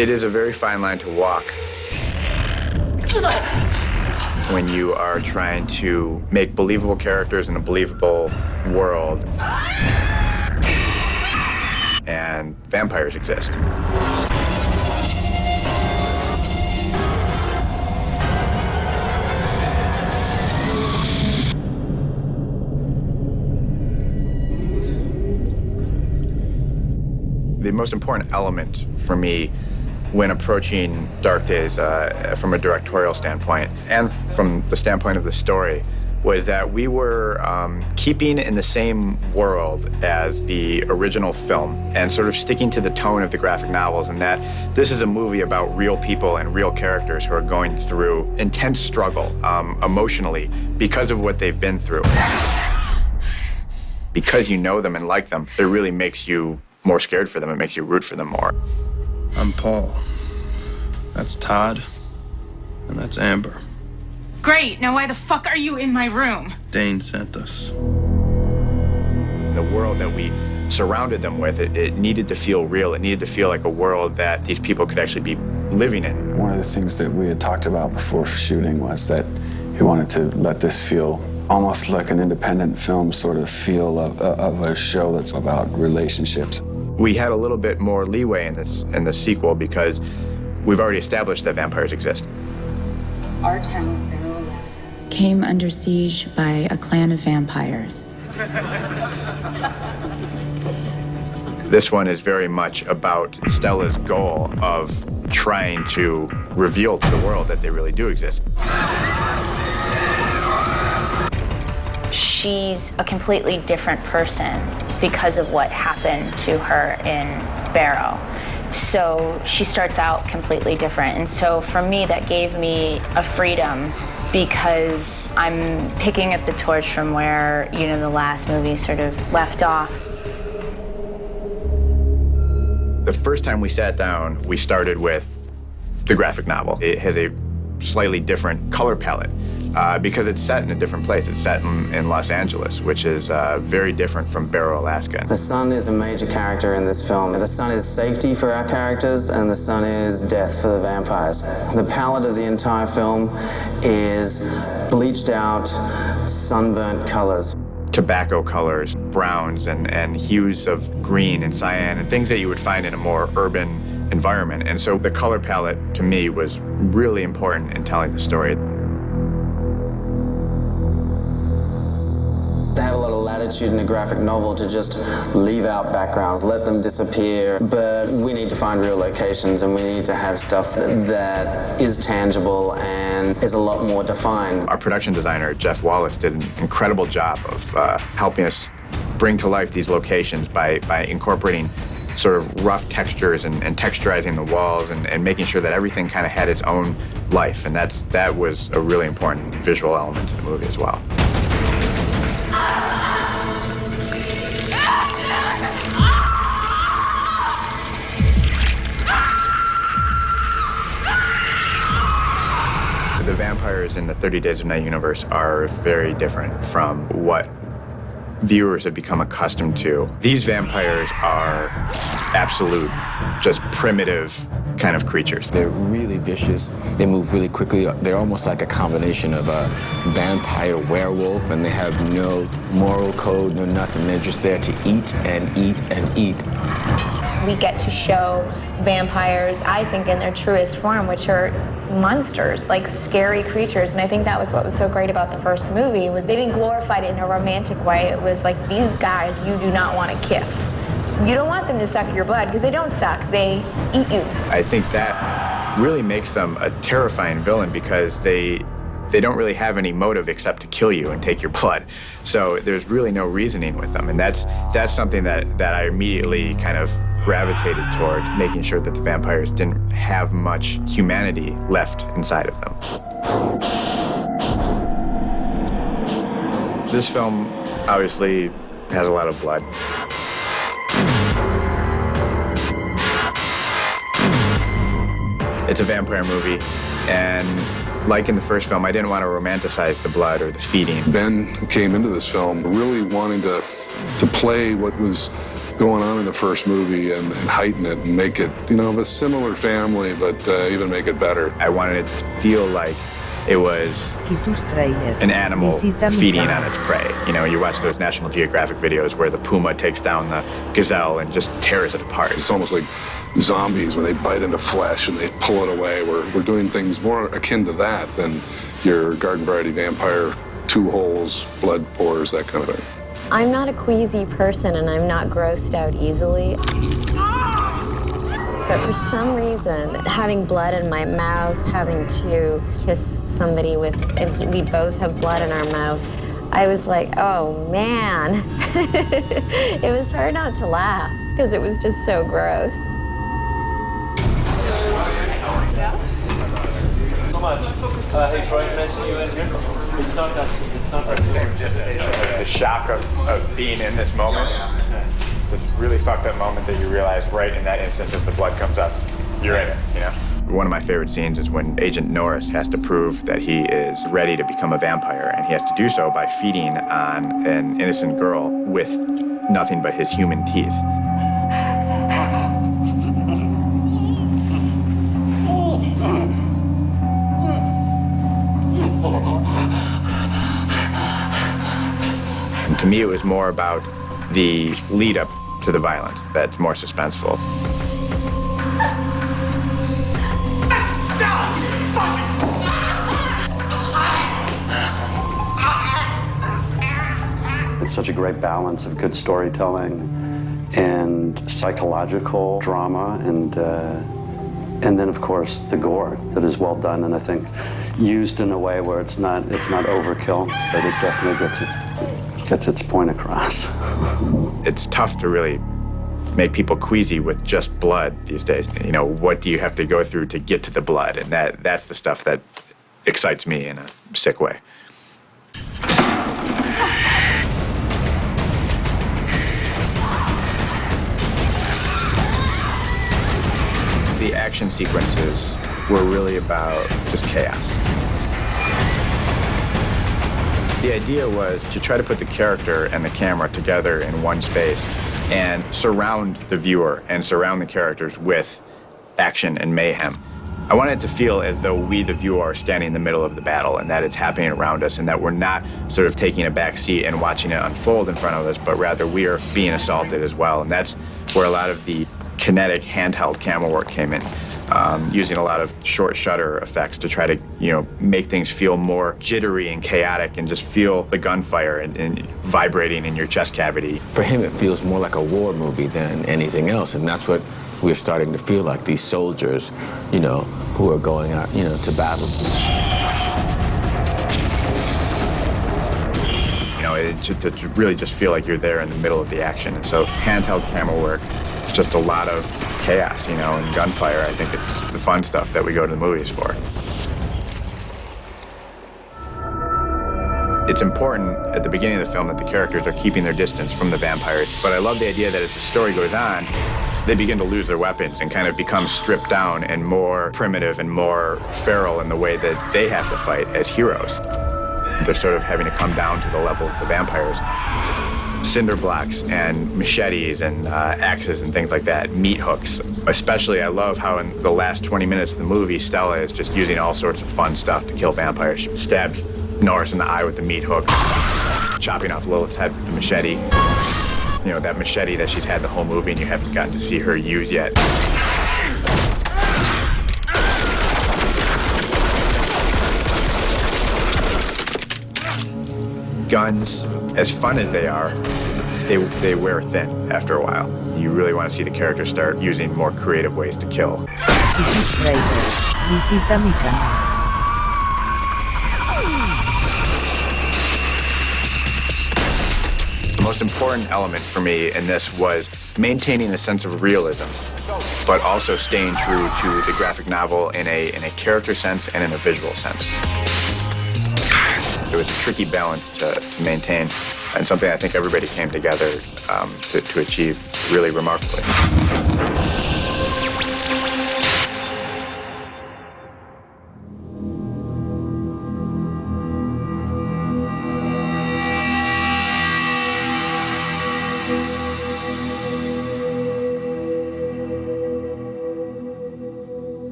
It is a very fine line to walk when you are trying to make believable characters in a believable world and vampires exist. The most important element for me when approaching Dark Days from a directorial standpoint and from the standpoint of the story was that we were keeping in the same world as the original film and sort of sticking to the tone of the graphic novels, and that this is a movie about real people and real characters who are going through intense struggle emotionally because of what they've been through. Because you know them and like them, it really makes you more scared for them. It makes you root for them more. I'm Paul. That's Todd. And that's Amber. Great. Now why the fuck are you in my room? Dane sent us. The world that we surrounded them with, it needed to feel real. It needed to feel like a world that these people could actually be living in. One of the things that we had talked about before shooting was that he wanted to let this feel almost like an independent film sort of feel of a show that's about relationships. We had a little bit more leeway in the sequel because we've already established that vampires exist. Our town, Alaska, came under siege by a clan of vampires. This one is very much about Stella's goal of trying to reveal to the world that they really do exist. She's a completely different person because of what happened to her in Barrow. So she starts out completely different. And so for me, that gave me a freedom because I'm picking up the torch from where, the last movie sort of left off. The first time we sat down, we started with the graphic novel. It has a slightly different color palette because it's set in a different place. It's set in Los Angeles, which is very different from Barrow, Alaska. The sun is a major character in this film. The sun is safety for our characters, and the sun is death for the vampires. The palette of the entire film is bleached out, sunburnt colors. Tobacco colors, browns, and hues of green and cyan, and things that you would find in a more urban environment. And so the color palette, to me, was really important in telling the story. They have a lot of latitude in a graphic novel to just leave out backgrounds, let them disappear, but we need to find real locations and we need to have stuff that is tangible and is a lot more defined. Our production designer, Jeff Wallace, did an incredible job of helping us bring to life these locations by incorporating sort of rough textures and texturizing the walls and making sure that everything kind of had its own life. And that was a really important visual element to the movie as well. The vampires in the 30 Days of Night universe are very different from what viewers have become accustomed to. These vampires are absolute, just primitive kind of creatures. They're really vicious. They move really quickly. They're almost like a combination of a vampire werewolf, and they have no moral code, no nothing. They're just there to eat and eat and eat. We get to show vampires, I think, in their truest form, which are monsters, like scary creatures. And I think that was what was so great about the first movie, was they didn't glorify it in a romantic way. It was like, these guys you do not want to kiss. You don't want them to suck your blood, because they don't suck, they eat you. I think that really makes them a terrifying villain because they don't really have any motive except to kill you and take your blood. So there's really no reasoning with them. And that's something that I immediately kind of gravitated towards, making sure that the vampires didn't have much humanity left inside of them. This film obviously has a lot of blood. It's a vampire movie, and like in the first film, I didn't want to romanticize the blood or the feeding. Ben came into this film really wanting to play what was going on in the first movie and heighten it and make it, you know, of a similar family, but even make it better. I wanted it to feel like it was an animal feeding on its prey. You know, you watch those National Geographic videos where the puma takes down the gazelle and just tears it apart. It's almost like zombies when they bite into flesh and they pull it away. We're doing things more akin to that than your garden variety vampire, 2 holes, blood pours, that kind of thing. I'm not a queasy person and I'm not grossed out easily. But for some reason, having blood in my mouth, having to kiss somebody and we both have blood in our mouth, I was like, oh man. It was hard not to laugh because it was just so gross. So much. Hey Troy, can I see you in here? It's not that. The shock of being in this moment. This really fucked up moment that you realize right in that instance as the blood comes up, you're in it, you know? One of my favorite scenes is when Agent Norris has to prove that he is ready to become a vampire, and he has to do so by feeding on an innocent girl with nothing but his human teeth. And to me, it was more about the lead up to the violence that's more suspenseful. It's such a great balance of good storytelling and psychological drama and then of course the gore that is well done and I think used in a way where it's not overkill, but it definitely gets its point across. It's tough to really make people queasy with just blood these days. You know, what do you have to go through to get to the blood? And that's the stuff that excites me in a sick way. The action sequences were really about just chaos. The idea was to try to put the character and the camera together in one space and surround the viewer and surround the characters with action and mayhem. I wanted it to feel as though we, the viewer, are standing in the middle of the battle and that it's happening around us and that we're not sort of taking a back seat and watching it unfold in front of us, but rather we are being assaulted as well. And that's where a lot of the kinetic handheld camera work came in. Using a lot of short shutter effects to try to, you know, make things feel more jittery and chaotic and just feel the gunfire and vibrating in your chest cavity. For him, it feels more like a war movie than anything else, and that's what we're starting to feel like, these soldiers, you know, who are going out, you know, to battle. You know, to really just feel like you're there in the middle of the action. And so handheld camera work, just a lot of chaos, you know, and gunfire. I think it's the fun stuff that we go to the movies for. It's important at the beginning of the film that the characters are keeping their distance from the vampires, but I love the idea that as the story goes on, they begin to lose their weapons and kind of become stripped down and more primitive and more feral in the way that they have to fight as heroes. They're sort of having to come down to the level of the vampires. Cinder blocks and machetes and axes and things like that, meat hooks. Especially, I love how in the last 20 minutes of the movie, Stella is just using all sorts of fun stuff to kill vampires. She stabbed Norris in the eye with the meat hook, chopping off Lilith's head with the machete. You know, that machete that she's had the whole movie and you haven't gotten to see her use yet. Guns, as fun as they are, they wear thin after a while. You really want to see the characters start using more creative ways to kill. The most important element for me in this was maintaining a sense of realism, but also staying true to the graphic novel in a character sense and in a visual sense. It was a tricky balance to maintain, and something I think everybody came together to achieve really remarkably.